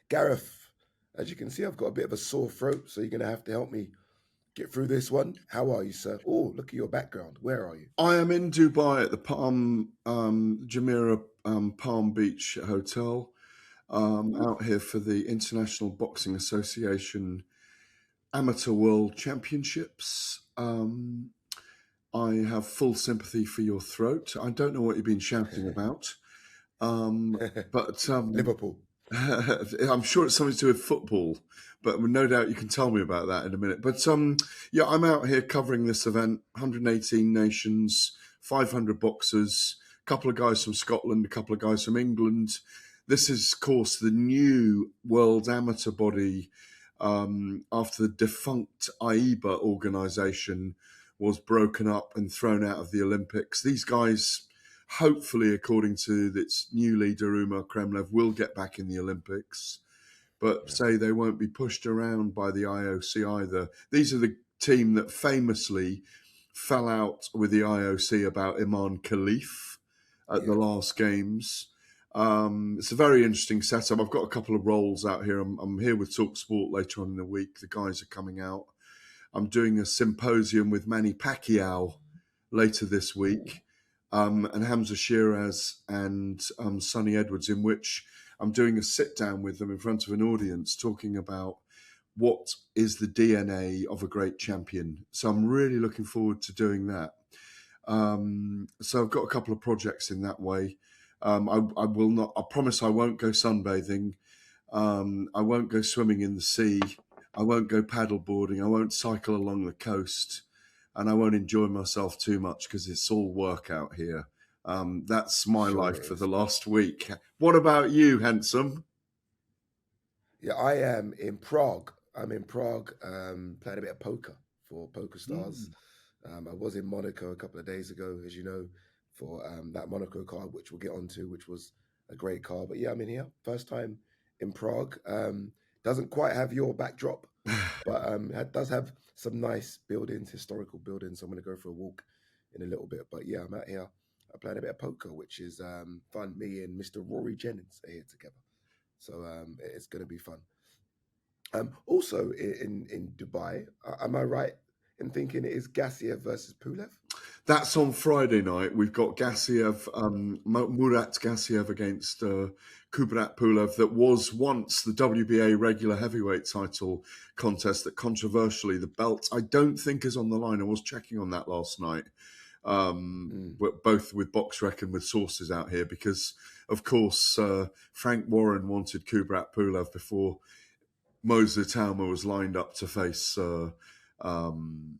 Gareth, as you can see, I've got a bit of a sore throat, so you're going to have to help me get through this one. How are you, sir? Oh, look at your background. Where are you? I am in Dubai at the Jumeirah Palm Beach Hotel. Out here for the International Boxing Association Amateur World Championships. I have full sympathy for your throat. I don't know what you've been shouting about, but Liverpool. I'm sure it's something to do with football, but no doubt you can tell me about that in a minute. But yeah, I'm out here covering this event, 118 nations, 500 boxers, a couple of guys from Scotland, a couple of guys from England. This is, of course, the new world amateur body after the defunct AIBA organisation was broken up and thrown out of the Olympics. These guys, hopefully, according to its new leader, Umar Kremlev, will get back in the Olympics, but say they won't be pushed around by the IOC either. These are the team that famously fell out with the IOC about Imran Khalif at the last games. It's a very interesting setup. I've got a couple of roles out here. I'm here with talkSPORT later on in the week. The guys are coming out. I'm doing a symposium with Manny Pacquiao later this week, and Hamza Shiraz and Sonny Edwards, in which I'm doing a sit-down with them in front of an audience talking about what is the DNA of a great champion. So I'm really looking forward to doing that. So I've got a couple of projects in that way. I will not. I promise I won't go sunbathing. I won't go swimming in the sea. I won't go paddleboarding. I won't cycle along the coast, and I won't enjoy myself too much because it's all work out here. That's my life for the last week. What about you, handsome? Yeah, I am in Prague. I'm in Prague playing a bit of poker for Poker Stars. I was in Monaco a couple of days ago, as you know, for that Monaco card, which we'll get onto, which was a great card. But yeah, I'm in here. First time in Prague. Doesn't quite have your backdrop, but it does have some nice buildings, historical buildings. So I'm going to go for a walk in a little bit. But yeah, I'm out here. I'm playing a bit of poker, which is fun. Me and Mr. Rory Jennings are here together. So it's going to be fun. Also in Dubai, am I right in thinking it is Gassiev versus Pulev? That's on Friday night. We've got Gassiev, Murat Gassiev against Kubrat Pulev. That was once the WBA regular heavyweight title contest that controversially the belt, I don't think, is on the line. I was checking on that last night, both with BoxRec and with sources out here, because, of course, Frank Warren wanted Kubrat Pulev before Moser Talma was lined up to face Jermaine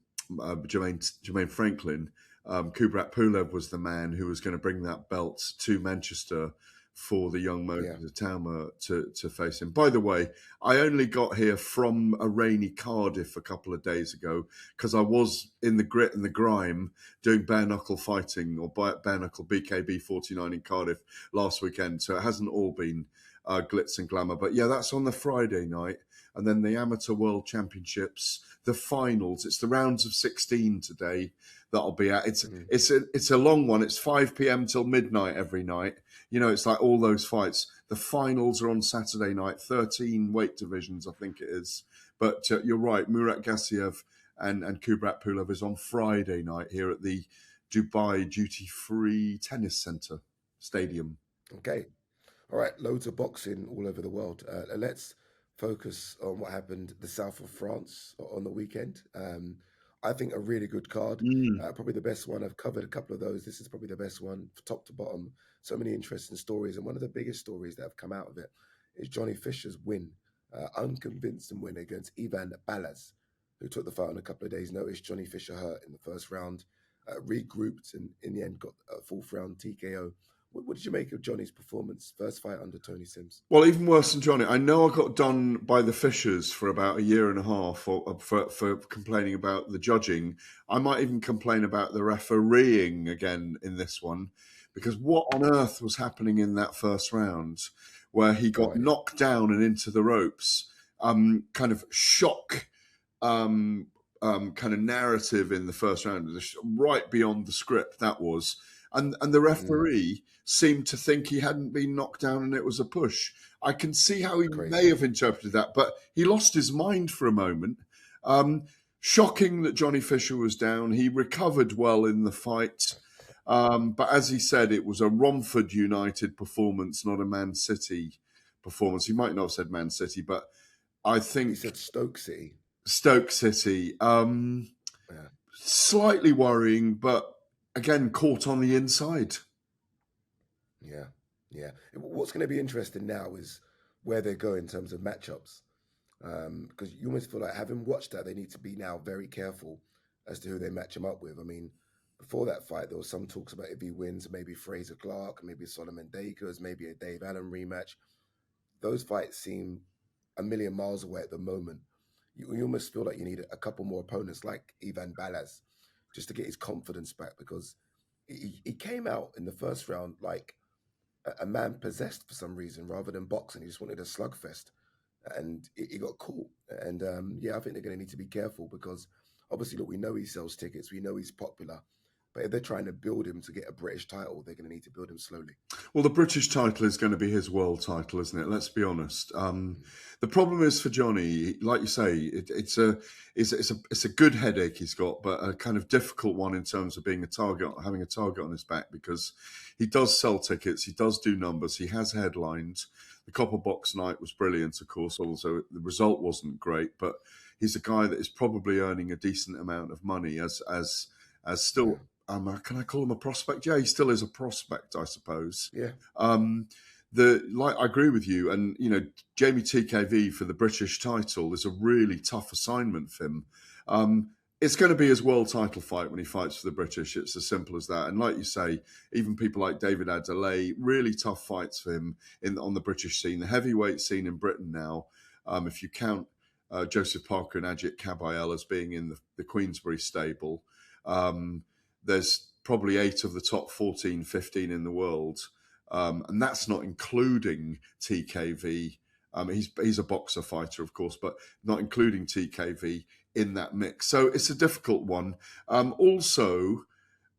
Franklin. Kubrat Pulev was the man who was going to bring that belt to Manchester for the young Moser Talma to face him. By the way, I only got here from a rainy Cardiff a couple of days ago because I was in the grit and the grime doing bare knuckle fighting, or bare knuckle BKB 49 in Cardiff last weekend. So it hasn't all been glitz and glamour. But yeah, that's on the Friday night. And then the Amateur World Championships, the finals. It's the rounds of 16 today that I'll be at. It's a long one. It's 5 p.m. till midnight every night. You know, it's like all those fights. The finals are on Saturday night, 13 weight divisions, I think it is. But you're right, Murat Gassiev and Kubrat Pulev is on Friday night here at the Dubai Duty Free Tennis Centre Stadium. Okay. All right, loads of boxing all over the world. Let's focus on what happened the south of France on the weekend. I think a really good card, probably the best one. I've covered a couple of those. This is probably the best one, top to bottom. So many interesting stories, and one of the biggest stories that have come out of it is Johnny Fischer's win, unconvincing win against Ivan Balaz, who took the fight on a couple of days' notice. Johnny Fischer hurt in the first round, regrouped, and in the end got a fourth round TKO. What did you make of Johnny's performance? First fight under Tony Sims. Well, even worse than Johnny. I know I got done by the Fischers for about a year and a half for complaining about the judging. I might even complain about the refereeing again in this one, because what on earth was happening in that first round where he got knocked down and into the ropes? Kind of shock kind of narrative in the first round, right beyond the script that was. and the referee seemed to think he hadn't been knocked down and it was a push. I can see how he Crazy. may have interpreted that, but he lost his mind for a moment. Shocking that Johnny Fischer was down. He recovered well in the fight. But as he said, it was a Romford United performance, not a Man City performance. He might not have said Man City, but I think... He said Stoke City. Stoke City. Slightly worrying, but again, caught on the inside. Yeah. What's going to be interesting now is where they go in terms of matchups. Because you almost feel like, having watched that, they need to be now very careful as to who they match him up with. I mean, before that fight, there was some talks about if he wins, maybe Fraser Clark, maybe Solomon Dakers, maybe a Dave Allen rematch. Those fights seem a million miles away at the moment. You almost feel like you need a couple more opponents like Ivan Balaz just to get his confidence back, because he came out in the first round like a man possessed for some reason rather than boxing. He just wanted a slugfest, and he got caught. And I think they're going to need to be careful, because obviously, look, we know he sells tickets, we know he's popular, but if they're trying to build him to get a British title, they're going to need to build him slowly. Well, the British title is going to be his world title, isn't it? Let's be honest. The problem is for Johnny, like you say, it's a good headache he's got, but a kind of difficult one in terms of being having a target on his back, because he does sell tickets, he does do numbers, he has headlines. The Copper Box night was brilliant, of course, although the result wasn't great, but he's a guy that is probably earning a decent amount of money as still. Yeah. Can I call him a prospect? Yeah, he still is a prospect, I suppose. Yeah. I agree with you, and Jamie TKV for the British title is a really tough assignment for him. It's going to be his world title fight when he fights for the British. It's as simple as that. And like you say, even people like David Adeleye, really tough fights for him on the British scene, the heavyweight scene in Britain now. If you count Joseph Parker and Ajit Kabayel as being in the Queensberry stable. There's probably 8 of the top 14, 15 in the world. And that's not including TKV. He's a boxer fighter, of course, but not including TKV in that mix. So it's a difficult one. Also,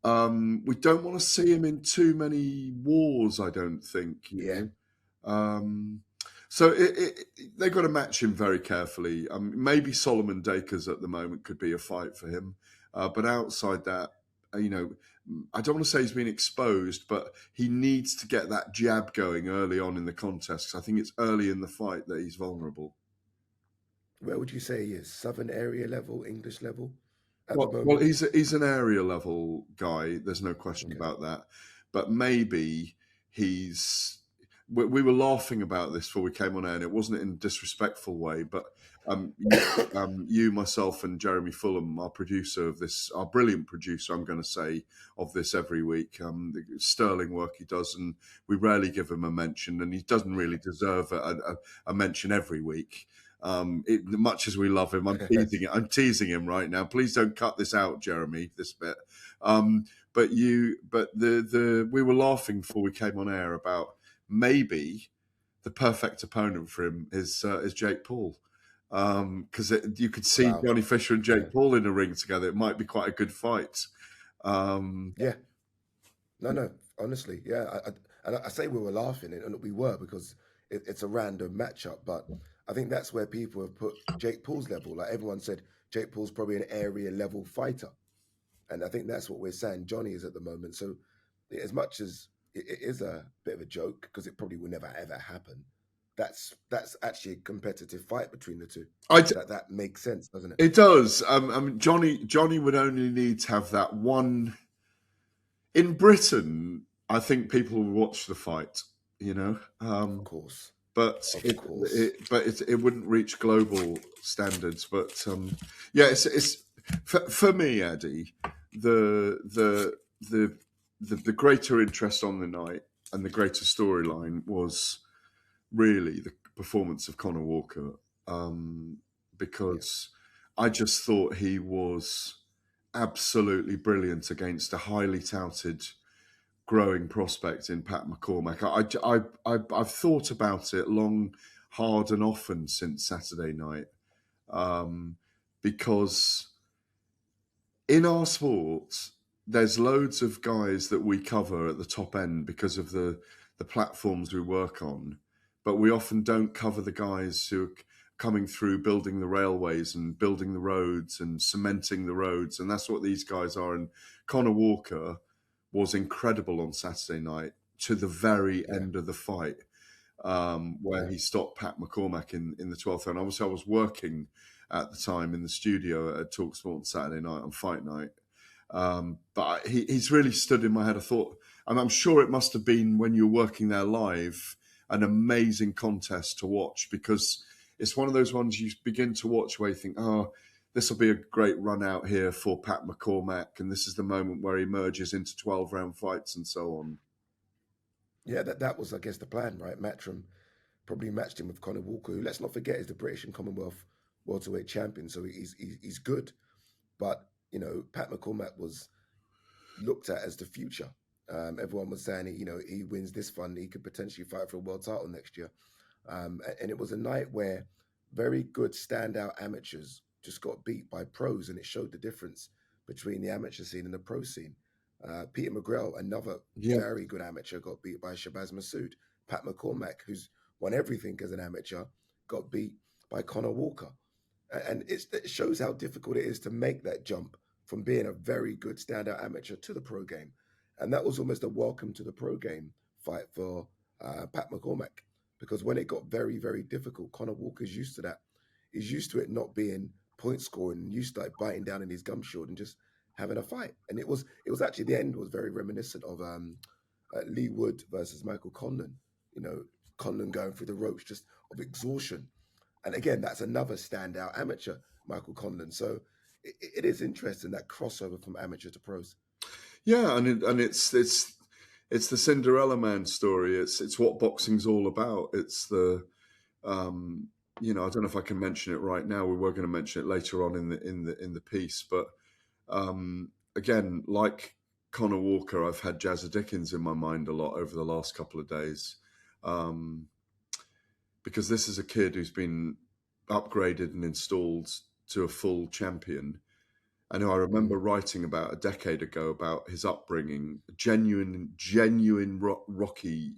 we don't want to see him in too many wars, I don't think. You know? So they've got to match him very carefully. Maybe Solomon Dakers at the moment could be a fight for him. But outside that, I don't want to say he's been exposed, but he needs to get that jab going early on in the contest. I think it's early in the fight that he's vulnerable. Where would you say he is? Southern area level, English level? Well, he's an area level guy. There's no question about that. But maybe he's... We were laughing about this before we came on air, and it wasn't in a disrespectful way, but you, myself, and Jeremy Fulham, our producer of this, our brilliant producer, I'm going to say, of this every week, the sterling work he does, and we rarely give him a mention, and he doesn't really deserve a mention every week. Much as we love him, I'm teasing him right now. Please don't cut this out, Jeremy, this bit. But we were laughing before we came on air about maybe the perfect opponent for him is Jake Paul. Because you could see Johnny Fischer and Jake Paul in a ring together. It might be quite a good fight. No, honestly, yeah. I say we were laughing, and we were, because it's a random matchup. But I think that's where people have put Jake Paul's level. Like everyone said, Jake Paul's probably an area level fighter, and I think that's what we're saying Johnny is at the moment. So as much as it is a bit of a joke, because it probably will never ever happen, that's actually a competitive fight between the two. That makes sense, doesn't it? It does. Johnny would only need to have that one. In Britain, I think people will watch the fight. Of course. But it wouldn't reach global standards. But it's for me, Eddie, the greater interest on the night and the greater storyline was really the performance of Conor Walker, because I just thought he was absolutely brilliant against a highly touted growing prospect in Pat McCormack. I've thought about it long, hard and often since Saturday night, because in our sport, there's loads of guys that we cover at the top end because of the platforms we work on, but we often don't cover the guys who are coming through building the railways and building the roads and cementing the roads, and that's what these guys are. And Conor Walker was incredible on Saturday night to the very end of the fight, where he stopped Pat McCormack in the 12th round. Obviously, I was working at the time in the studio at talkSPORT on Saturday night on fight night. But he's really stood in my head. I thought, and I'm sure it must have been when you were working there live, an amazing contest to watch, because it's one of those ones you begin to watch where you think, oh, this will be a great run out here for Pat McCormack, and this is the moment where he merges into 12-round fights and so on. Yeah, that was, I guess, the plan, right? Matchroom probably matched him with Conor Walker, who, let's not forget, is the British and Commonwealth welterweight champion, so he's good. But, you know, Pat McCormack was looked at as the future. Everyone was saying, you know, he wins this fund, he could potentially fight for a world title next year. And it was a night where very good standout amateurs just got beat by pros, and it showed the difference between the amateur scene and the pro scene. Peter McGrail, another very good amateur, got beat by Shabazz Massoud. Pat McCormack, who's won everything as an amateur, got beat by Conor Walker. And it shows how difficult it is to make that jump from being a very good standout amateur to the pro game. And that was almost a welcome to the pro game fight for Pat McCormack, because when it got very, very difficult, Conor Walker's used to that. He's used to it not being point scoring, and used to like biting down in his gum shield and just having a fight. And it was actually, the end was very reminiscent of Lee Wood versus Michael Conlan. You know, Conlan going through the ropes just of exhaustion. And again, that's another standout amateur, Michael Conlan. So it is interesting, that crossover from amateur to pros. Yeah, and it's the Cinderella Man story. It's what boxing's all about. It's the you know, I don't know if I can mention it right now. We were going to mention it later on in the piece, but again, like Conor Walker, I've had Jazza Dickens in my mind a lot over the last couple of days, because this is a kid who's been upgraded and installed to a full champion, and who I remember writing about a decade ago about his upbringing, a genuine Rocky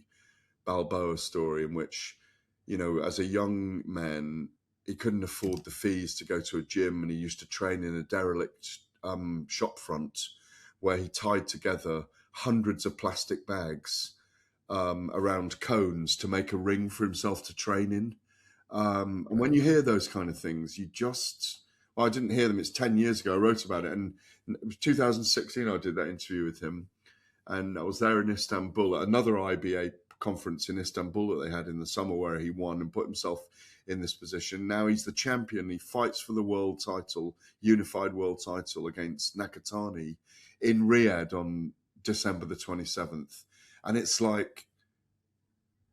Balboa story, in which, you know, as a young man, he couldn't afford the fees to go to a gym, and he used to train in a derelict shop front where he tied together hundreds of plastic bags around cones to make a ring for himself to train in. And when you hear those kind of things, you just... Well, I didn't hear them. It's 10 years ago. I wrote about it. And it was 2016 I did that interview with him. And I was there in Istanbul at another IBA conference in Istanbul that they had in the summer, where he won and put himself in this position. Now he's the champion. He fights for the world title, unified world title, against Nakatani in Riyadh on December the 27th. And it's like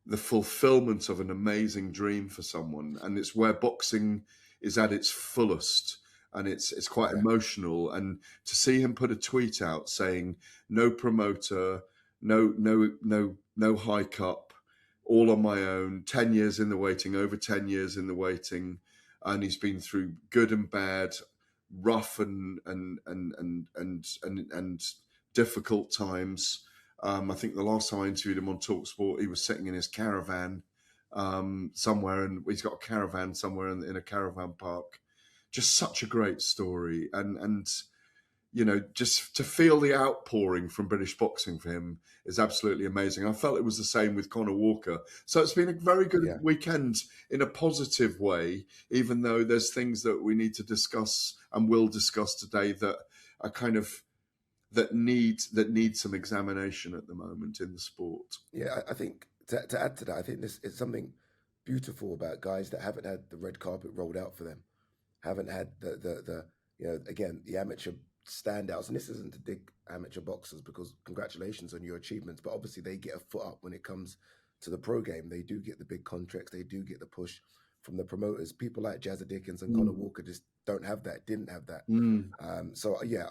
the fulfillment of an amazing dream for someone. And it's where boxing is at its fullest, and it's quite emotional. And to see him put a tweet out saying, no promoter, no high cup, all on my own, 10 years in the waiting, over 10 years in the waiting, and he's been through good and bad, rough and difficult times. I think the last time I interviewed him on talkSPORT, he was sitting in his caravan somewhere, and he's got a caravan somewhere in a caravan park. Just such a great story, and you know, just to feel the outpouring from British boxing for him is absolutely amazing. I felt it was the same with Conor Walker. So it's been a very good weekend in a positive way, even though there's things that we need to discuss and will discuss today that are kind of that need some examination at the moment in the sport. Yeah, I think to add to that, I think this is something beautiful about guys that haven't had the red carpet rolled out for them, haven't had the you know, again, the amateur standouts. And this isn't to dig amateur boxers, because congratulations on your achievements, but obviously they get a foot up when it comes to the pro game. They do get the big contracts, they do get the push from the promoters. People like Jazza Dickens and Conor Walker just don't have that, didn't have that. So yeah,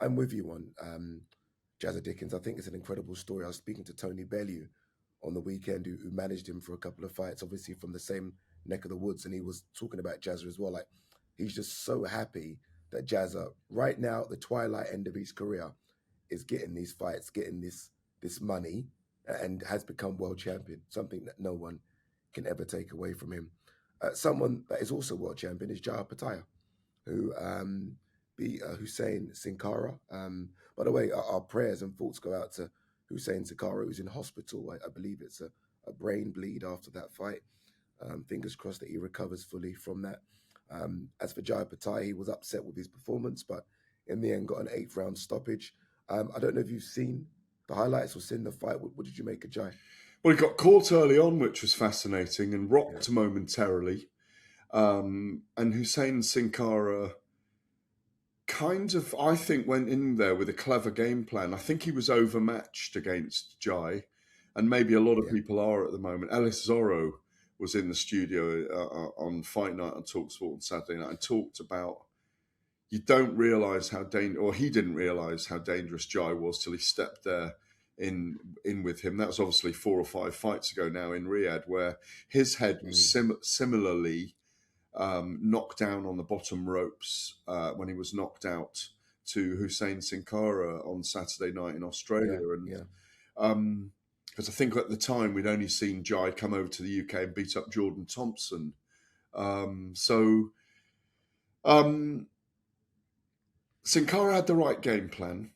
I'm with you on Jazza Dickens. I think it's an incredible story. I was speaking to Tony Bellew on the weekend, who managed him for a couple of fights, obviously from the same neck of the woods, and he was talking about Jazza as well. Like, he's just so happy that Jazza, right now at the twilight end of his career, is getting these fights, getting this money, and has become world champion, something that no one can ever take away from him. Someone that is also world champion is Jazza Opetaia, who beat Hussein Sin Cara. By the way, our prayers and thoughts go out to Hussein Sin Cara, who's in hospital. I believe it's a brain bleed after that fight. Fingers crossed that he recovers fully from that. As for Jazza Opetaia, he was upset with his performance, but in the end got an 8th round stoppage. I don't know if you've seen the highlights or seen the fight. What did you make of Jai? Well, he got caught early on, which was fascinating, and rocked momentarily. And Hussein Sin Cara kind of, I think, went in there with a clever game plan. I think he was overmatched against Jai, and maybe a lot of people are at the moment. Ellis Zorro was in the studio on Fight Night on talkSPORT on Saturday night and talked about you don't realise how he didn't realise how dangerous Jai was till he stepped there in with him. That was obviously 4 or 5 fights ago now in Riyadh, where his head was similarly knocked down on the bottom ropes when he was knocked out to Hussein Sin Cara on Saturday night in Australia. Because I think at the time we'd only seen Jai come over to the UK and beat up Jordan Thompson. Sin Cara had the right game plan,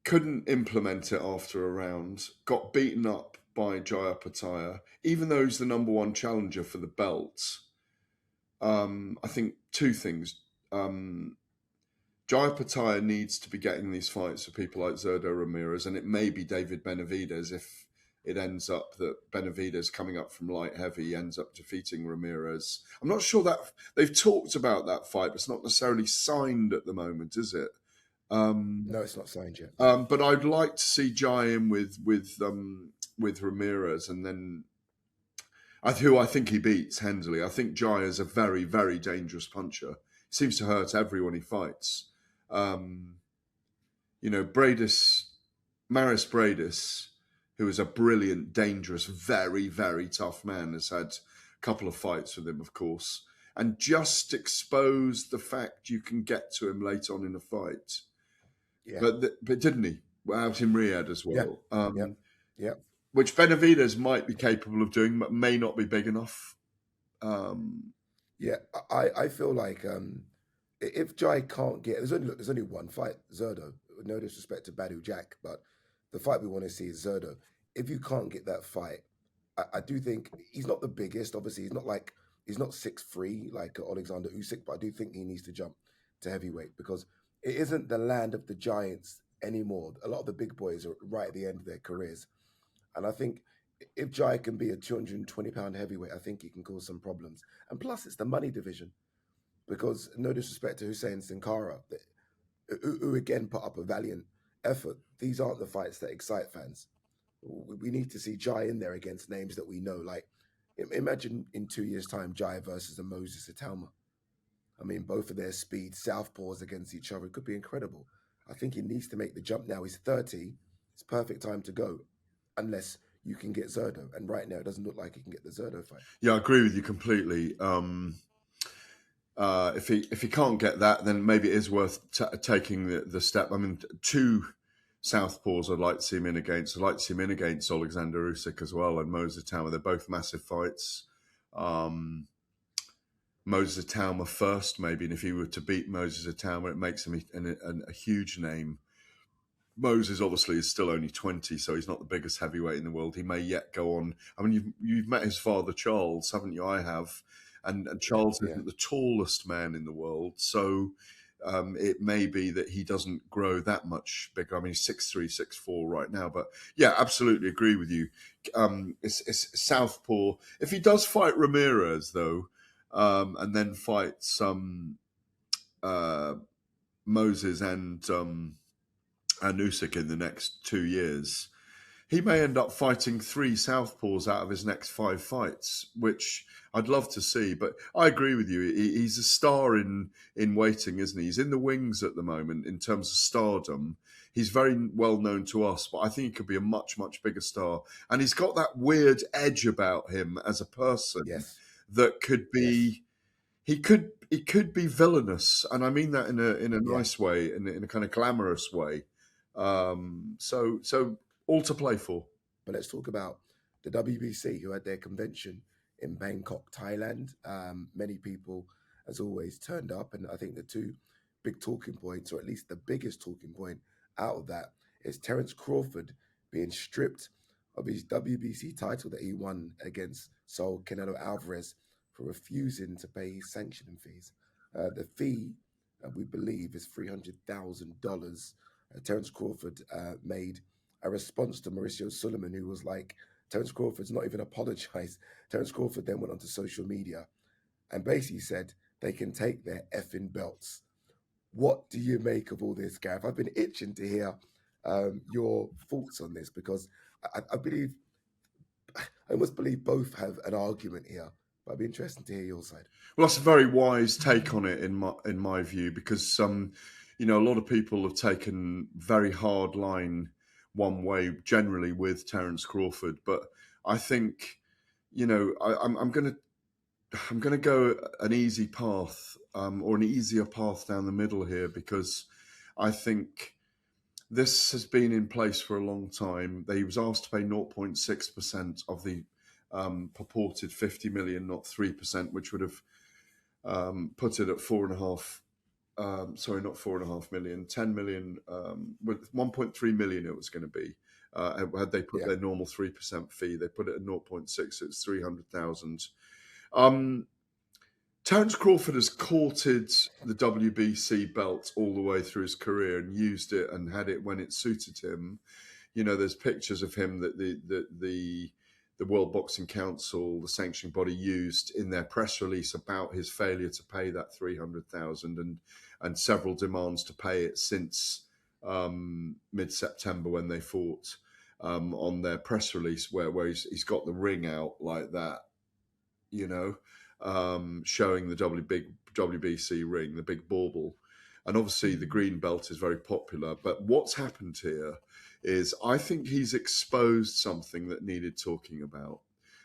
couldn't implement it after a round, got beaten up by Jazza Opetaia, even though he's the number 1 challenger for the belt. I think 2 things. Jazza Opetaia needs to be getting these fights for people like Zurdo Ramirez, and it may be David Benavidez if it ends up that Benavidez coming up from light heavy ends up defeating Ramirez. I'm not sure that they've talked about that fight, but it's not necessarily signed at the moment, is it? No, it's not signed yet. But I'd like to see Jai in with Ramirez, and then who I think he beats handily. I think Jai is a very, very dangerous puncher. He seems to hurt everyone he fights. Maris Bradis, who is a brilliant, dangerous, very, very tough man, has had a couple of fights with him, of course, and just exposed the fact you can get to him late on in a fight. Yeah. But didn't he? Out in Riyadh as well. Yeah. Which Benavidez might be capable of doing, but may not be big enough. I feel like if Jai can't get, there's only one fight, Zurdo. No disrespect to Badu Jack, but the fight we want to see is Zurdo. If you can't get that fight, I do think he's not the biggest. Obviously, he's not 6'3" like Alexander Usyk, but I do think he needs to jump to heavyweight because it isn't the land of the giants anymore. A lot of the big boys are right at the end of their careers. And I think if Jai can be a 220-pound heavyweight, I think he can cause some problems. And plus, it's the money division. Because no disrespect to Hussein Sin Cara, who again put up a valiant effort, these aren't the fights that excite fans. We need to see Jai in there against names that we know. Like, imagine in 2 years' time, Jai versus a Moses Italma. I mean, both of their speed, southpaws against each other. It could be incredible. I think he needs to make the jump now. He's 30. It's perfect time to go, unless you can get Zurdo. And right now, it doesn't look like he can get the Zurdo fight. Yeah, I agree with you completely. If he can't get that, then maybe it is worth taking the step. I mean, 2 southpaws I'd like to see him in against. I'd like to see him in against Alexander Usyk as well and Moses Italma. They're both massive fights. Moses Italma first, maybe, and if he were to beat Moses Italma, it makes him a huge name. Moses obviously is still only 20, so he's not the biggest heavyweight in the world. He may yet go on. I mean, you've met his father, Charles, haven't you? I have. And Charles isn't the tallest man in the world, so it may be that he doesn't grow that much bigger. I mean, he's 6'3", 6'4" right now. But yeah, absolutely agree with you. It's southpaw. If he does fight Ramirez, though, and then fights Moses and Usyk in the next 2 years, he may end up fighting 3 southpaws out of his next 5 fights, which I'd love to see. But I agree with you. He's a star in waiting, isn't he? He's in the wings at the moment in terms of stardom. He's very well known to us, but I think he could be a much, much bigger star. And he's got that weird edge about him as a person that could be... He could be villainous, and I mean that in a nice way, in a kind of glamorous way. So all to play for. But let's talk about the WBC, who had their convention in Bangkok, Thailand. Many people, as always, turned up, and I think the two big talking points, or at least the biggest talking point out of that, is Terence Crawford being stripped of his WBC title that he won against Saul Canelo Alvarez for refusing to pay his sanctioning fees. The fee, we believe, is $300,000. Terence Crawford made a response to Mauricio Suleiman, who was like, Terence Crawford's not even apologized. Terence Crawford then went onto social media and basically said they can take their effing belts. What do you make of all this, Gareth? I've been itching to hear your thoughts on this because I believe, I almost believe both have an argument here, but I'd be interested to hear your side. Well, that's a very wise take on it in my view, because a lot of people have taken very hard line one way generally with Terence Crawford, but I think I'm going to go an easy path or an easier path down the middle here, because I think this has been in place for a long time. He was asked to pay 0.6% of the purported 50 million, not 3%, which would have put it at 4.5. Not 4.5 million, 10 million, with 1.3 million it was going to be. Had they put their normal 3% fee, they put it at 0.6, it's 300,000. Terence Crawford has courted the WBC belt all the way through his career and used it and had it when it suited him. There's pictures of him that the World Boxing Council, the sanctioning body, used in their press release about his failure to pay that 300,000 and several demands to pay it since mid-September when they fought, on their press release where he's got the ring out like that, showing the big WBC ring, the big bauble. And obviously the green belt is very popular. But what's happened here is I think he's exposed something that needed talking about,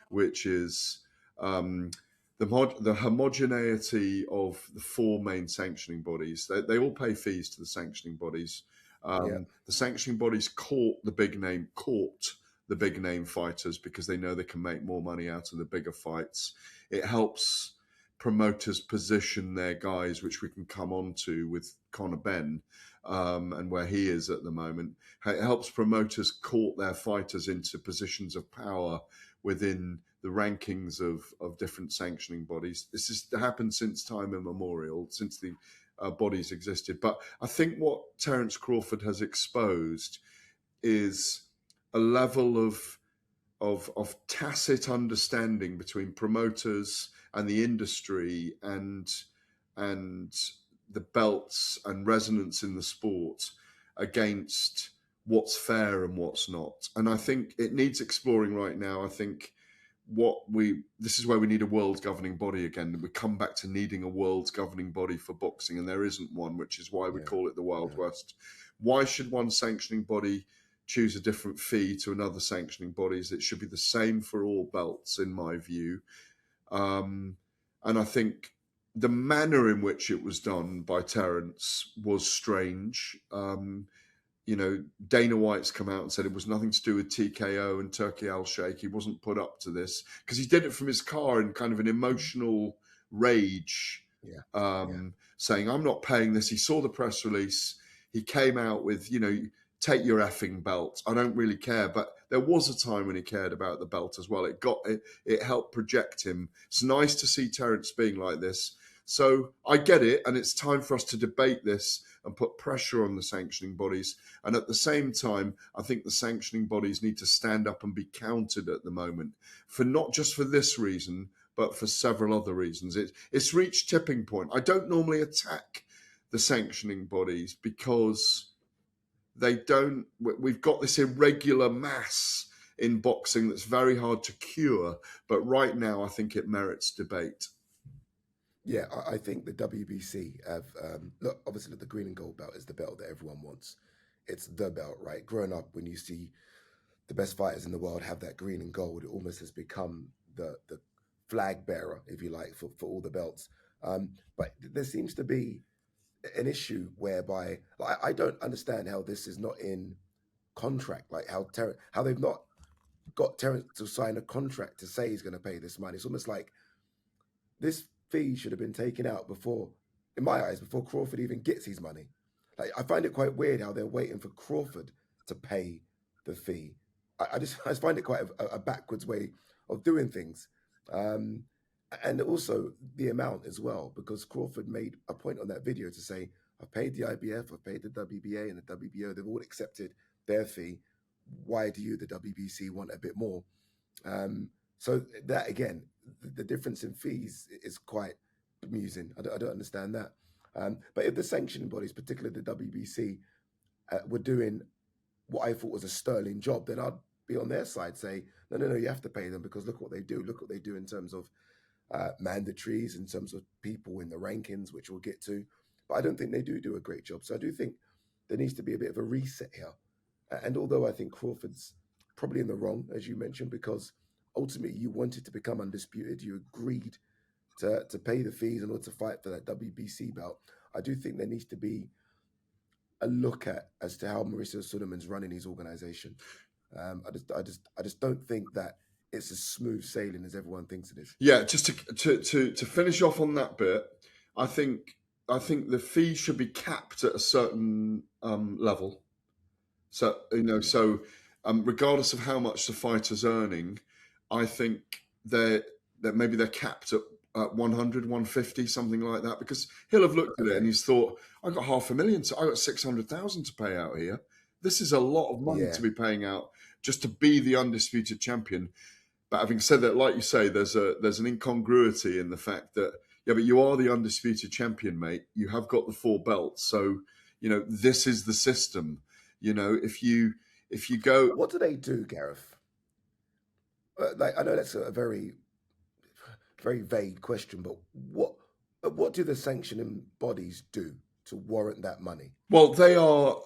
which is the homogeneity of the four main sanctioning bodies. They all pay fees to the sanctioning bodies. The sanctioning bodies court the big name fighters because they know they can make more money out of the bigger fights. It helps promoters position their guys, which we can come on to with Conor Benn and where he is at the moment. It helps promoters court their fighters into positions of power within the rankings of different sanctioning bodies. This has happened since time immemorial, since the bodies existed. But I think what Terence Crawford has exposed is a level of tacit understanding between promoters and the industry and the belts and resonance in the sport against what's fair and what's not. And I think it needs exploring right now. I think this is where we need a world governing body again. We come back to needing a world governing body for boxing, and there isn't one, which is why we call it the Wild West. Why should one sanctioning body choose a different fee to another sanctioning bodies? It should be the same for all belts, in my view. And I think the manner in which it was done by Terence was strange. Dana White's come out and said it was nothing to do with TKO and Turki Al-Sheikh. He wasn't put up to this because he did it from his car in kind of an emotional rage, saying, I'm not paying this. He saw the press release. He came out with, take your effing belt. I don't really care. But there was a time when he cared about the belt as well. It helped project him. It's nice to see Terence being like this. So I get it. And it's time for us to debate this and put pressure on the sanctioning bodies. And at the same time, I think the sanctioning bodies need to stand up and be counted at the moment, for not just for this reason, but for several other reasons. It's reached tipping point. I don't normally attack the sanctioning bodies because we've got this irregular mass in boxing that's very hard to cure. But right now, I think it merits debate. Yeah, I think the WBC have, obviously the green and gold belt is the belt that everyone wants. It's the belt, right? Growing up, when you see the best fighters in the world have that green and gold, it almost has become the flag bearer, if you like, for all the belts. But there seems to be an issue whereby I don't understand how this is not in contract, like how they've not got Terence to sign a contract to say he's going to pay this money. It's almost like this fee should have been taken out before, in my eyes, before Crawford even gets his money. Like, I find it quite weird how they're waiting for Crawford to pay the fee. I just find it quite a backwards way of doing things. Um, and also the amount as well, because Crawford made a point on that video to say, I've paid the IBF, I've paid the WBA and the WBO, they've all accepted their fee. Why do you, the WBC, want a bit more? So that again, the difference in fees is quite amusing. I don't understand that. But if the sanctioning bodies, particularly the WBC, were doing what I thought was a sterling job, then I'd be on their side, say, no, you have to pay them because look what they do. Look what they do in terms of mandatories, in terms of people in the rankings, which we'll get to. But I don't think they do a great job. So I do think there needs to be a bit of a reset here. And although I think Crawford's probably in the wrong, as you mentioned, because ultimately you wanted to become undisputed, you agreed to pay the fees in order to fight for that WBC belt. I do think there needs to be a look at as to how Mauricio Suleiman's running his organization. I just don't think that it's as smooth sailing as everyone thinks it is. Yeah, just to finish off on that bit, I think the fee should be capped at a certain level. So regardless of how much the fighter's earning, I think that maybe they're capped at 100, 150, something like that, because he'll have looked at it and he's thought, I got $500,000, so I got 600,000 to pay out here. This is a lot of money to be paying out just to be the undisputed champion. But having said that, like you say, there's an incongruity in the fact that, yeah, but you are the undisputed champion, mate. You have got the 4 belts. So, this is the system. If you go... What do they do, Gareth? Like, I know that's a very, very vague question, but what do the sanctioning bodies do to warrant that money? Well, they are...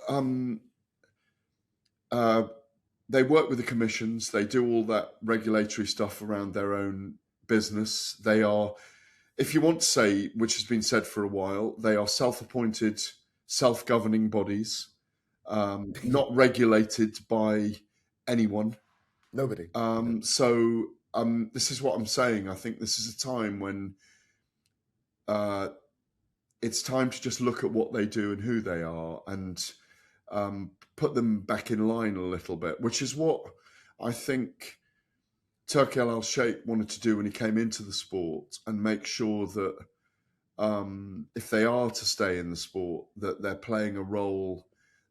they work with the commissions. They do all that regulatory stuff around their own business. They are, if you want to say, which has been said for a while, they are self-appointed, self-governing bodies, not regulated by anyone. Nobody. So this is what I'm saying. I think this is a time when it's time to just look at what they do and who they are and put them back in line a little bit, which is what I think Turki Al-Sheikh wanted to do when he came into the sport, and make sure that if they are to stay in the sport, that they're playing a role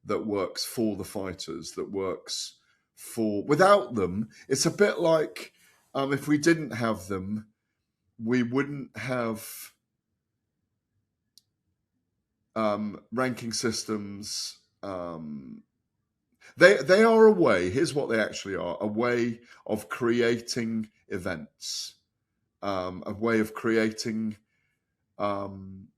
that works for the fighters, that works for... Without them, it's a bit like if we didn't have them, we wouldn't have ranking systems. They are a way, here's what they actually are, a way of creating events, a way of creating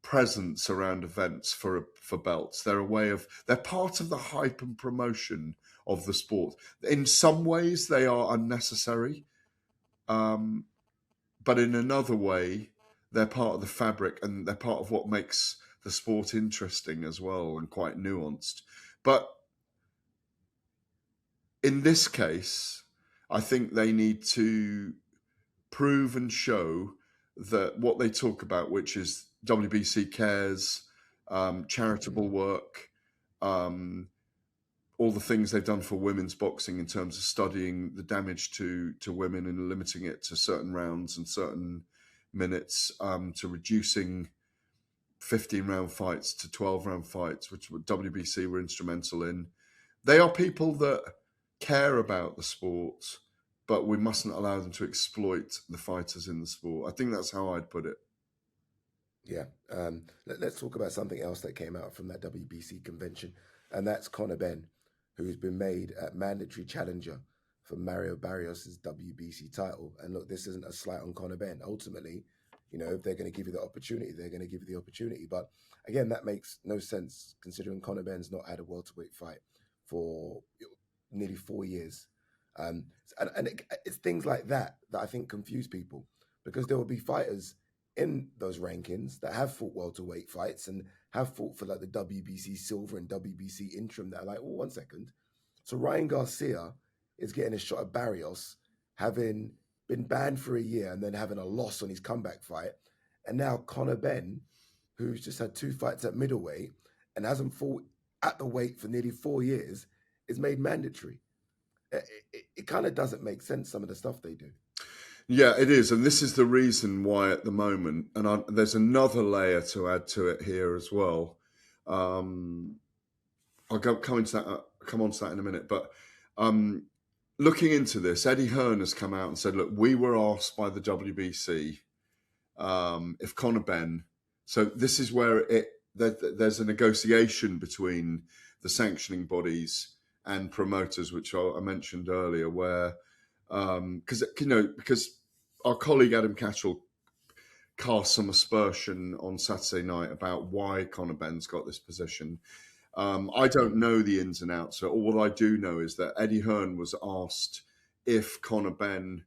presence around events for belts. They're part of the hype and promotion of the sport. In some ways, they are unnecessary, but in another way, they're part of the fabric, and they're part of what makes the sport interesting as well, and quite nuanced. But in this case, I think they need to prove and show that what they talk about, which is WBC cares, charitable work, all the things they've done for women's boxing in terms of studying the damage to women and limiting it to certain rounds and certain minutes, to reducing 15-round fights to 12-round fights, which WBC were instrumental in. They are people that care about the sport, but we mustn't allow them to exploit the fighters in the sport. I think that's how I'd put it. Yeah. Let's talk about something else that came out from that WBC convention, and that's Conor Benn, who's been made a mandatory challenger for Mario Barrios' WBC title. And look, this isn't a slight on Conor Benn. Ultimately, if they're going to give you the opportunity, they're going to give you the opportunity. But again, that makes no sense considering Conor Benn's not had a welterweight fight for nearly 4 years. And it's things like that I think confuse people, because there will be fighters in those rankings that have fought welterweight fights and have fought for like the WBC silver and WBC interim that are like, oh, 1 second. So Ryan Garcia is getting a shot at Barrios, having been banned for a year and then having a loss on his comeback fight. And now Conor Benn, who's just had 2 fights at middleweight and hasn't fought at the weight for nearly 4 years, is made mandatory. It kind of doesn't make sense, some of the stuff they do. Yeah, it is. And this is the reason why at the moment, and there's another layer to add to it here as well. I'll come on to that in a minute. But looking into this, Eddie Hearn has come out and said, look, we were asked by the WBC if Conor Benn, so this is where there's a negotiation between the sanctioning bodies and promoters, which I mentioned earlier, where because our colleague Adam Catchell cast some aspersion on Saturday night about why Conor Benn's got this position. I don't know the ins and outs. So all I do know is that Eddie Hearn was asked if Conor Benn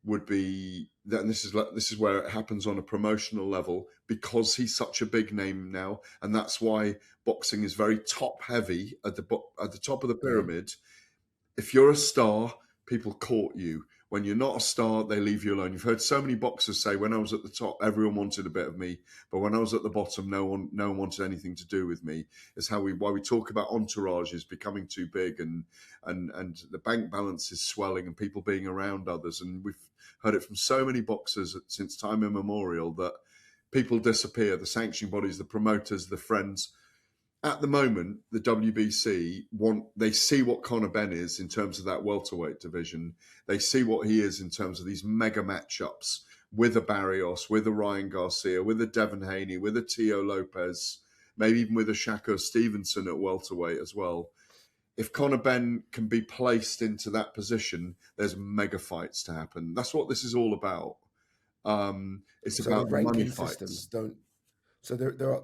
would be, and this is where it happens on a promotional level, because he's such a big name now, and that's why boxing is very top heavy at the top of the pyramid. If you're a star, people court you. When you're not a star, they leave you alone. You've heard so many boxers say, when I was at the top, everyone wanted a bit of me, but when I was at the bottom, no one wanted anything to do with me. It's why we talk about entourages becoming too big and the bank balance is swelling and people being around others. And we've heard it from so many boxers since time immemorial that people disappear, the sanctioning bodies, the promoters, the friends. At the moment, the WBC they see what Conor Benn is in terms of that welterweight division. They see what he is in terms of these mega matchups with a Barrios, with a Ryan Garcia, with a Devin Haney, with a Tio Lopez, maybe even with a Shakur Stevenson at welterweight as well. If Conor Benn can be placed into that position, there's mega fights to happen. That's what this is all about. It's So about the ranking money fights. systems don't. So there are.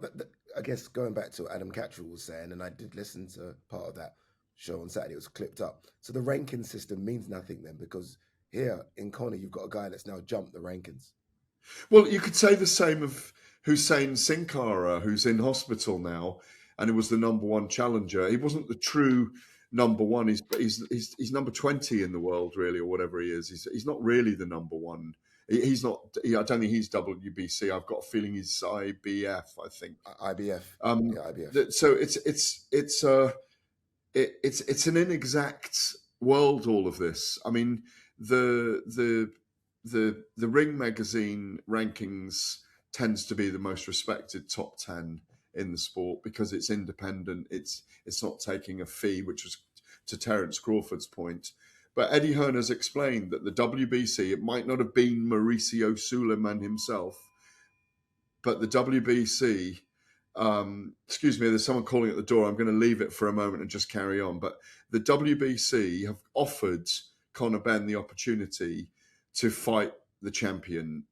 I guess going back to what Adam Catchell was saying, and I did listen to part of that show on Saturday. It was clipped up. So the ranking system means nothing then, because here in Conor, you've got a guy that's now jumped the rankings. Well, you could say the same of Hussein Sin Cara, who's in hospital now, and he was the number one challenger. He wasn't the true number one. He's number 20 in the world, really, or whatever he is. He's not really the number one. He's not. I don't think he's WBC. I've got a feeling he's IBF. I think IBF. IBF. So it's an inexact world. All of this. I mean, the Ring magazine rankings tends to be the most respected top 10 in the sport because it's independent. It's not taking a fee, which was to Terence Crawford's point. But Eddie Hearn has explained that the WBC, it might not have been Mauricio Suleiman himself, but the WBC, excuse me, there's someone calling at the door. I'm going to leave it for a moment and just carry on. But the WBC have offered Conor Benn the opportunity to fight the champion,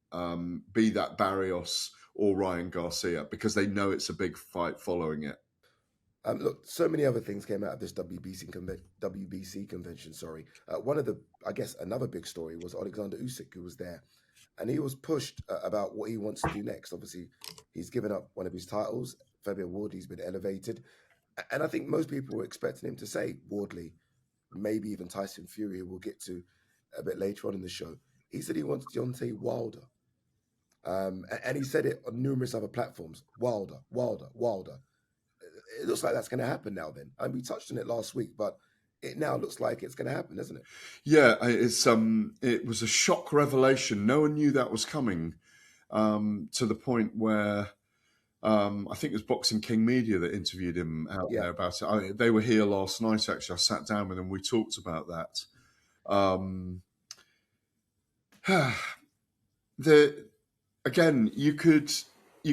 be that Barrios or Ryan Garcia, because they know it's a big fight following it. Look, so many other things came out of this WBC convention. Sorry, one of the, I guess, another big story was Alexander Usyk, who was there, and he was pushed about what he wants to do next. Obviously, he's given up one of his titles, Fabian Ward. He's been elevated, and I think most people were expecting him to say Wardley, maybe even Tyson Fury, who we'll get to a bit later on in the show. He said he wants Deontay Wilder, and he said it on numerous other platforms. Wilder. It looks like that's going to happen now then. And we touched on it last week, but it now looks like it's going to happen, doesn't it? Yeah, it was a shock revelation. No one knew that was coming, to the point where I think it was Boxing King Media that interviewed him out there about it. They were here last night, actually. I sat down with them. We talked about that. Again, you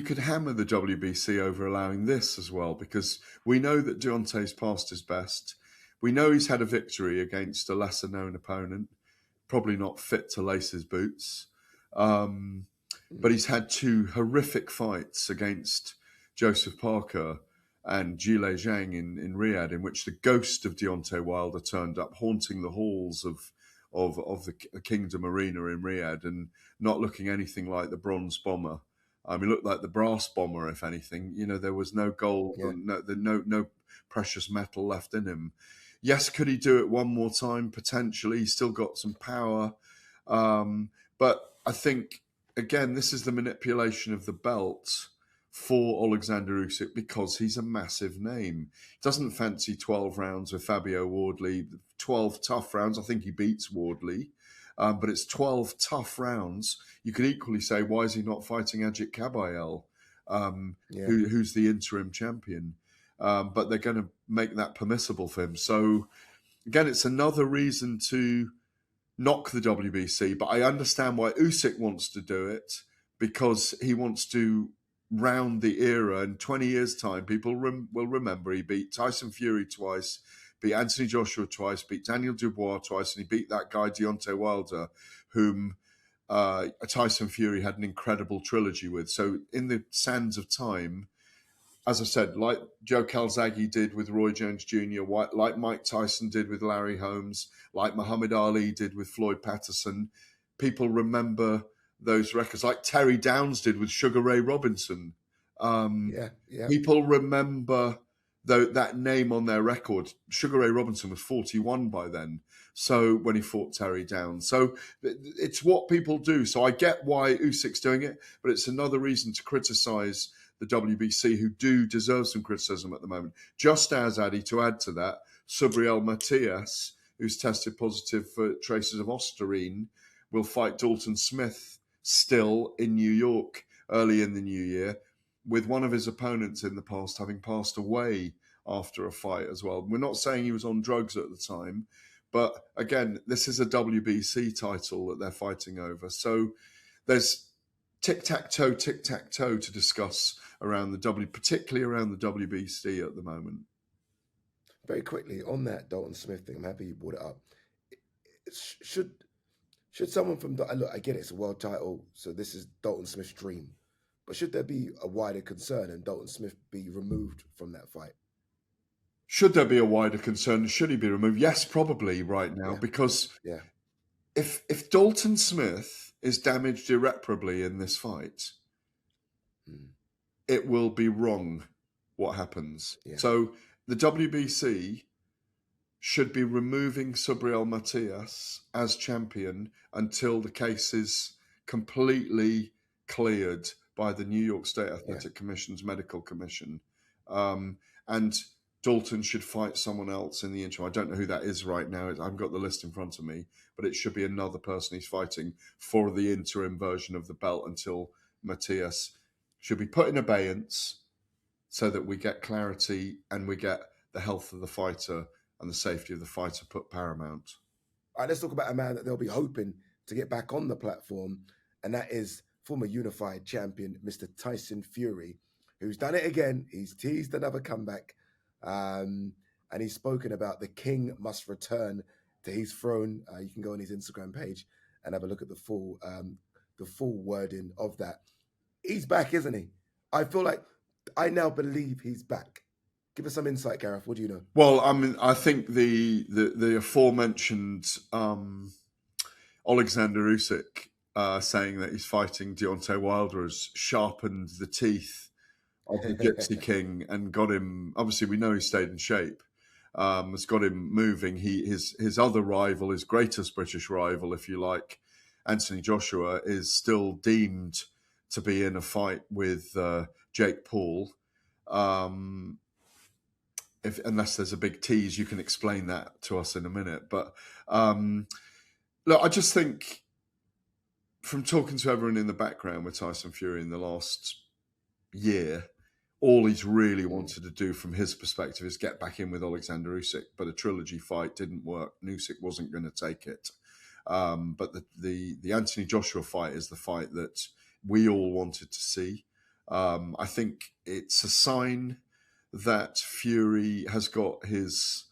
could hammer the WBC over allowing this as well, because we know that Deontay's passed his best. We know he's had a victory against a lesser-known opponent, probably not fit to lace his boots. But he's had 2 horrific fights against Joseph Parker and Jile Zhang in Riyadh, in which the ghost of Deontay Wilder turned up, haunting the halls of the Kingdom Arena in Riyadh and not looking anything like the Bronze Bomber. He looked like the brass bomber, if anything. You know, there was no gold, Yeah. no precious metal left in him. Yes, could he do it one more time? Potentially. He's still got some power. But I think, again, this is the manipulation of the belt for Alexander Usyk because he's a massive name. Doesn't fancy 12 rounds with Fabio Wardley, 12 tough rounds. I think he beats Wardley. But it's 12 tough rounds. You could equally say, why is he not fighting Ajit Kabayel, who's the interim champion? But they're going to make that permissible for him. So, again, it's another reason to knock the WBC. But I understand why Usyk wants to do it, because he wants to round the era. In 20 years' time, people will remember he beat Tyson Fury twice, beat Anthony Joshua twice, beat Daniel Dubois twice, and he beat that guy Deontay Wilder, whom Tyson Fury had an incredible trilogy with. So in the sands of time, as I said, like Joe Calzaghe did with Roy Jones Jr., like Mike Tyson did with Larry Holmes, like Muhammad Ali did with Floyd Patterson, people remember those records, like Terry Downs did with Sugar Ray Robinson. People remember that name on their record. Sugar Ray Robinson was 41 by then, so when he fought Terry Downs. So it's what people do. So I get why Usyk's doing it, but it's another reason to criticise the WBC, who do deserve some criticism at the moment. Just as, Addy, to add to that, Subriel Matias, who's tested positive for traces of Ostarine, will fight Dalton Smith still in New York early in the new year, with one of his opponents in the past having passed away after a fight as well. We're not saying he was on drugs at the time, but again, this is a WBC title that they're fighting over. So there's tic-tac-toe to discuss around particularly around the WBC at the moment. Very quickly on that Dalton Smith thing, I'm happy you brought it up. Should someone from look, I get it's a world title, so this is Dalton Smith's dream, but should there be a wider concern and Dalton Smith be removed from that fight? Should there be a wider concern? Should he be removed? Yes, probably right now, because if Dalton Smith is damaged irreparably in this fight, it will be wrong what happens. Yeah. So the WBC should be removing Subriel Matias as champion until the case is completely cleared by the New York State Athletic Commission's Medical Commission. And Dalton should fight someone else in the interim. I don't know who that is right now. I haven't got the list in front of me, but it should be another person he's fighting for the interim version of the belt until Matias should be put in abeyance so that we get clarity and we get the health of the fighter and the safety of the fighter put paramount. All right, let's talk about a man that they'll be hoping to get back on the platform, and that is former unified champion, Mr. Tyson Fury, who's done it again. He's teased another comeback, and he's spoken about the king must return to his throne. You can go on his Instagram page and have a look at the full wording of that. He's back, isn't he? I feel like I now believe he's back. Give us some insight, Gareth. What do you know? Well, I mean, I think the aforementioned Alexander Usyk saying that he's fighting Deontay Wilder has sharpened the teeth of the Gypsy King and got him. Obviously, we know he stayed in shape. Has got him moving. His other rival, his greatest British rival, if you like, Anthony Joshua, is still deemed to be in a fight with Jake Paul. Unless there's a big tease, you can explain that to us in a minute. But look, I just think from talking to everyone in the background with Tyson Fury in the last year, all he's really wanted to do from his perspective is get back in with Alexander Usyk. But a trilogy fight didn't work. Usyk wasn't going to take it. But the Anthony Joshua fight is the fight that we all wanted to see. I think it's a sign that Fury has got his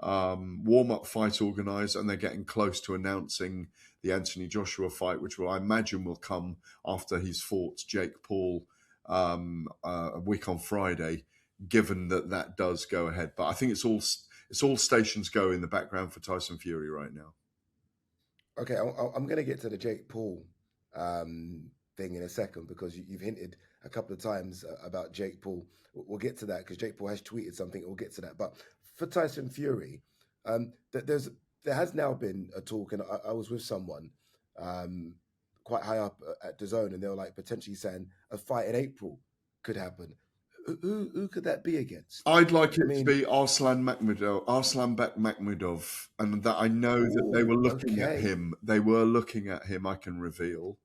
warm-up fight organised, and they're getting close to announcing the Anthony Joshua fight, which I imagine will come after he's fought Jake Paul a week on Friday, given that does go ahead. But I think it's all stations go in the background for Tyson Fury right now. Okay, I'm going to get to the Jake Paul thing in a second, because you've hinted a couple of times about Jake Paul. We'll get to that because Jake Paul has tweeted something. We'll get to that. But for Tyson Fury, there has now been a talk, and I was with someone quite high up at DAZN, and they were like potentially saying a fight in April could happen. Who could that be against? I'd like it to be Arslanbek Makhmudov, and that I know that they were looking at him. They were looking at him, I can reveal.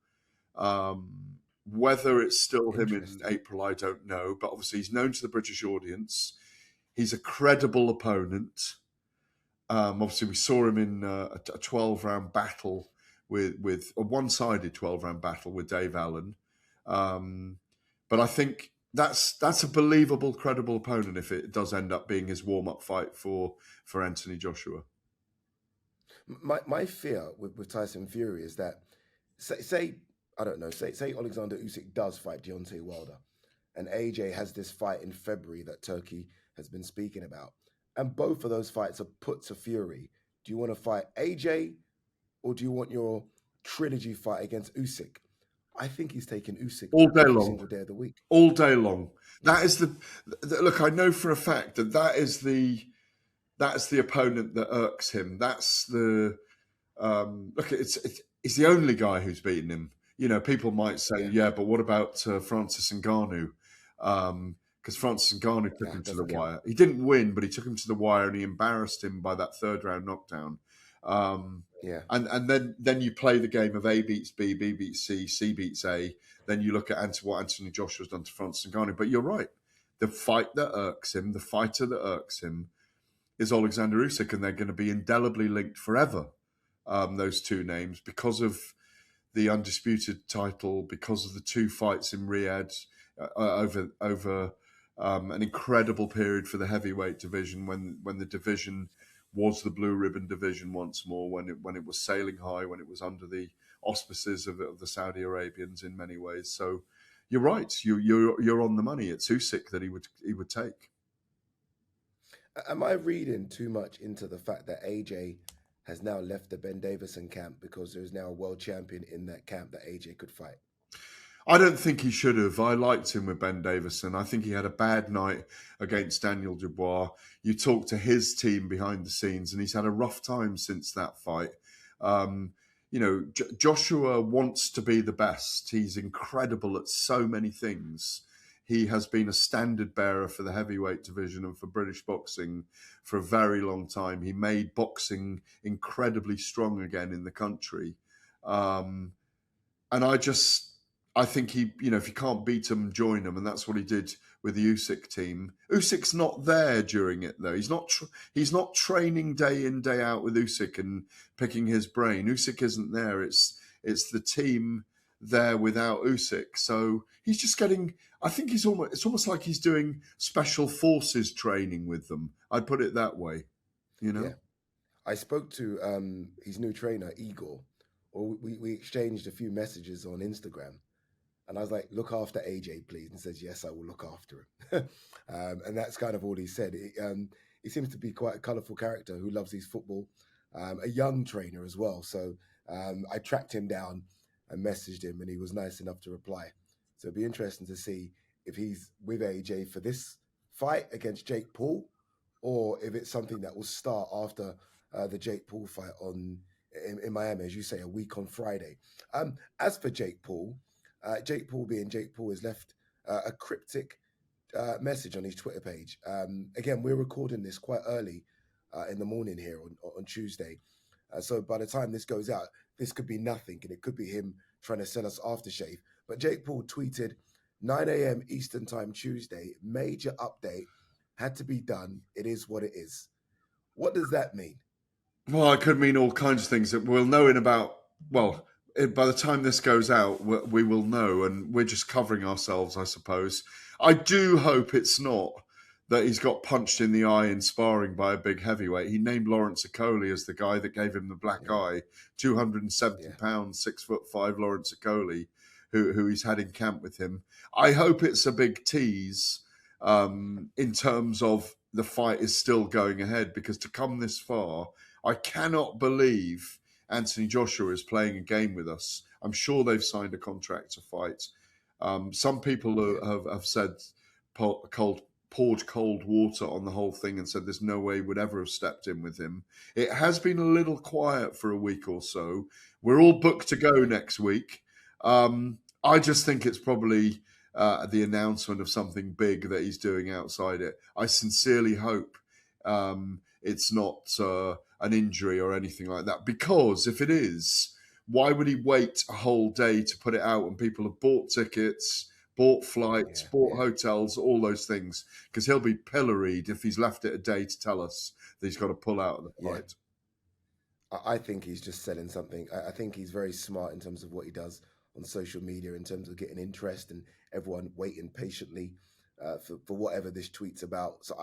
Whether it's still him in April, I don't know. But obviously, he's known to the British audience. He's a credible opponent. Obviously, we saw him in a 12-round battle with a one-sided 12-round battle with Dave Allen. But I think that's a believable, credible opponent if it does end up being his warm-up fight for Anthony Joshua. My fear with Tyson Fury is that, say Alexander Usyk does fight Deontay Wilder, and AJ has this fight in February that Turkey has been speaking about, and both of those fights are put to Fury. Do you want to fight AJ, or do you want your trilogy fight against Usyk? I think he's taking Usyk all day every long, single day of the week. All day long. That is the look. I know for a fact that's the opponent that irks him. That's the look. It's the only guy who's beaten him. You know, people might say, yeah, but what about Francis Ngannou? Because Francis Ngannou took him to the wire. He didn't win, but he took him to the wire, and he embarrassed him by that third-round knockdown. And then you play the game of A beats B, B beats C, C beats A. Then you look at what Anthony Joshua's done to Francis Ngannou. But you're right. The fight that irks him, the fighter that irks him, is Alexander Usyk, and they're going to be indelibly linked forever, those two names, because of the undisputed title, because of the two fights in Riyadh over an incredible period for the heavyweight division, when the division was the blue ribbon division once more, when it was sailing high, when it was under the auspices of the Saudi Arabians in many ways. So you're right, you're on the money. It's Usyk that he would take. Am I reading too much into the fact that AJ has now left the Ben Davison camp because there's now a world champion in that camp that AJ could fight? I don't think he should have. I liked him with Ben Davison. I think he had a bad night against Daniel Dubois. You talk to his team behind the scenes, and he's had a rough time since that fight. Joshua wants to be the best. He's incredible at so many things. He has been a standard bearer for the heavyweight division and for British boxing for a very long time. He made boxing incredibly strong again in the country. And I think he, if you can't beat him, join him, and that's what he did with the Usyk team. Usyk's not there during it though. He's not training day in, day out with Usyk and picking his brain. Usyk isn't there. It's the team there without Usyk. So he's just getting. I think it's almost like he's doing special forces training with them. I'd put it that way. Yeah. I spoke to his new trainer Igor, or we exchanged a few messages on Instagram. And I was like, look after AJ, please. And he says, yes, I will look after him. And that's kind of all he said. He seems to be quite a colourful character who loves his football, a young trainer as well. So I tracked him down and messaged him, and he was nice enough to reply. So it'd be interesting to see if he's with AJ for this fight against Jake Paul, or if it's something that will start after the Jake Paul fight in Miami, as you say, a week on Friday. As for Jake Paul being Jake Paul, has left a cryptic message on his Twitter page. Again, we're recording this quite early in the morning here on Tuesday. So by the time this goes out, this could be nothing, and it could be him trying to sell us aftershave. But Jake Paul tweeted, 9 a.m. Eastern Time Tuesday, major update, had to be done. It is what it is. What does that mean? Well, it could mean all kinds of things that we'll know in about, by the time this goes out, we will know, and we're just covering ourselves, I suppose. I do hope it's not that he's got punched in the eye in sparring by a big heavyweight. He named Lawrence Okoli as the guy that gave him the black eye, 270 pounds, 6'5" Lawrence Okoli, who he's had in camp with him. I hope it's a big tease in terms of the fight is still going ahead, because to come this far, I cannot believe Anthony Joshua is playing a game with us. I'm sure they've signed a contract to fight. Some people have said poured cold water on the whole thing and said there's no way he would ever have stepped in with him. It has been a little quiet for a week or so. We're all booked to go next week. I just think it's probably the announcement of something big that he's doing outside it. I sincerely hope it's not an injury or anything like that, because if it is, why would he wait a whole day to put it out when people have bought tickets, bought flights, bought hotels, all those things? Because he'll be pilloried if he's left it a day to tell us that he's got to pull out of the fight. I think he's just selling something. I think he's very smart in terms of what he does on social media, in terms of getting interest and everyone waiting patiently for whatever this tweet's about. So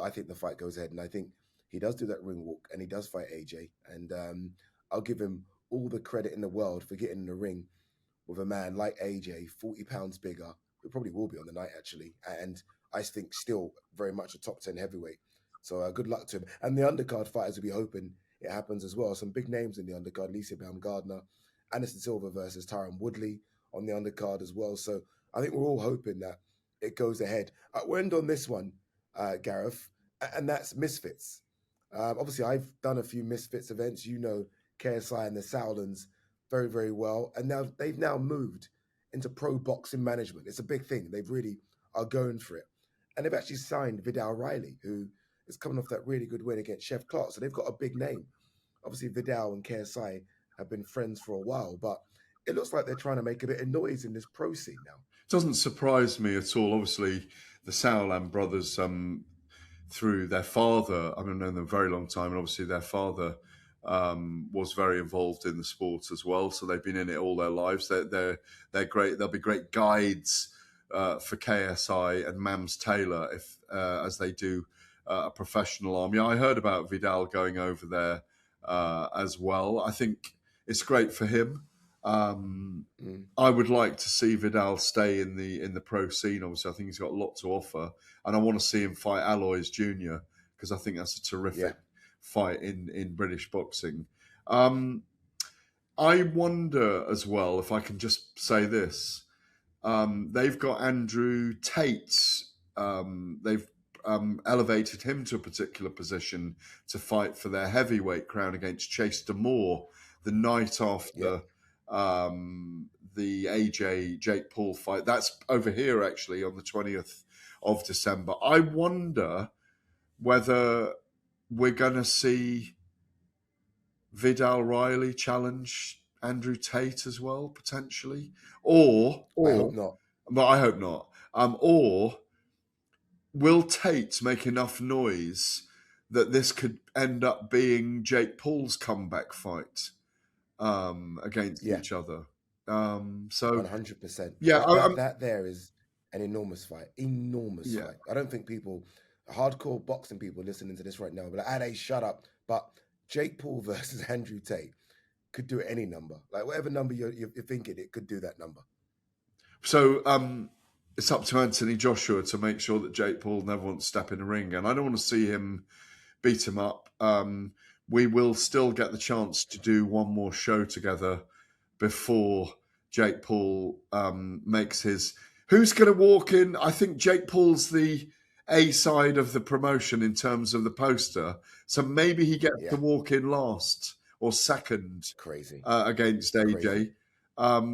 I think the fight goes ahead, and I think he does do that ring walk, and he does fight AJ. And I'll give him all the credit in the world for getting in the ring with a man like AJ, 40 pounds bigger, who probably will be on the night, actually. And I think still very much a top 10 heavyweight. So good luck to him. And the undercard fighters will be hoping it happens as well. Some big names in the undercard: Lisa Baumgardner, Anderson Silva versus Tyron Woodley on the undercard as well. So I think we're all hoping that it goes ahead. We'll end on this one, Gareth, and that's Misfits. Obviously, I've done a few Misfits events. You know KSI and the Sowlands very, very well. And now they've moved into pro boxing management. It's a big thing. They've really are going for it. And they've actually signed Vidal Riley, who is coming off that really good win against Chef Clark. So they've got a big name. Obviously, Vidal and KSI have been friends for a while, but it looks like they're trying to make a bit of noise in this pro scene now. It doesn't surprise me at all. Obviously, the Sauerland brothers, through their father, I've known them a very long time, and obviously their father was very involved in the sport as well. So they've been in it all their lives. They're great. They'll be great guides for KSI and Mams Taylor as they do a professional army. I heard about Vidal going over there as well. I think it's great for him. I would like to see Vidal stay in the pro scene. Obviously, I think he's got a lot to offer, and I want to see him fight Alois Jr. because I think that's a terrific fight in British boxing. I wonder as well, if I can just say this, they've got Andrew Tate. They've elevated him to a particular position to fight for their heavyweight crown against Chase D'Amour the night after the AJ Jake Paul fight. That's over here actually on the 20th of December. I wonder whether we're going to see Vidal Riley challenge Andrew Tate as well, potentially, or I hope not. But I hope not. Or will Tate make enough noise that this could end up being Jake Paul's comeback fight against each other? So 100%. Yeah, that there is an enormous fight. Fight. I don't think hardcore boxing people listening to this right now, but they shut up. But Jake Paul versus Andrew Tate could do any number, like whatever number you're thinking, it could do that number. So it's up to Anthony Joshua to make sure that Jake Paul never wants to step in the ring, and I don't want to see him beat him up. We will still get the chance to do one more show together before Jake Paul makes his... Who's going to walk in? I think Jake Paul's the A side of the promotion in terms of the poster. So maybe he gets to walk in last or second. Crazy. Against AJ.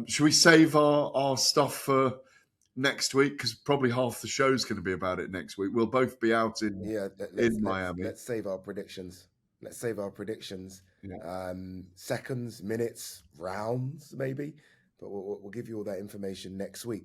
Should we save our stuff for next week? Because probably half the show's going to be about it next week. We'll both be out in Miami. Let's save our predictions. Yeah. Seconds, minutes, rounds, maybe. But we'll give you all that information next week.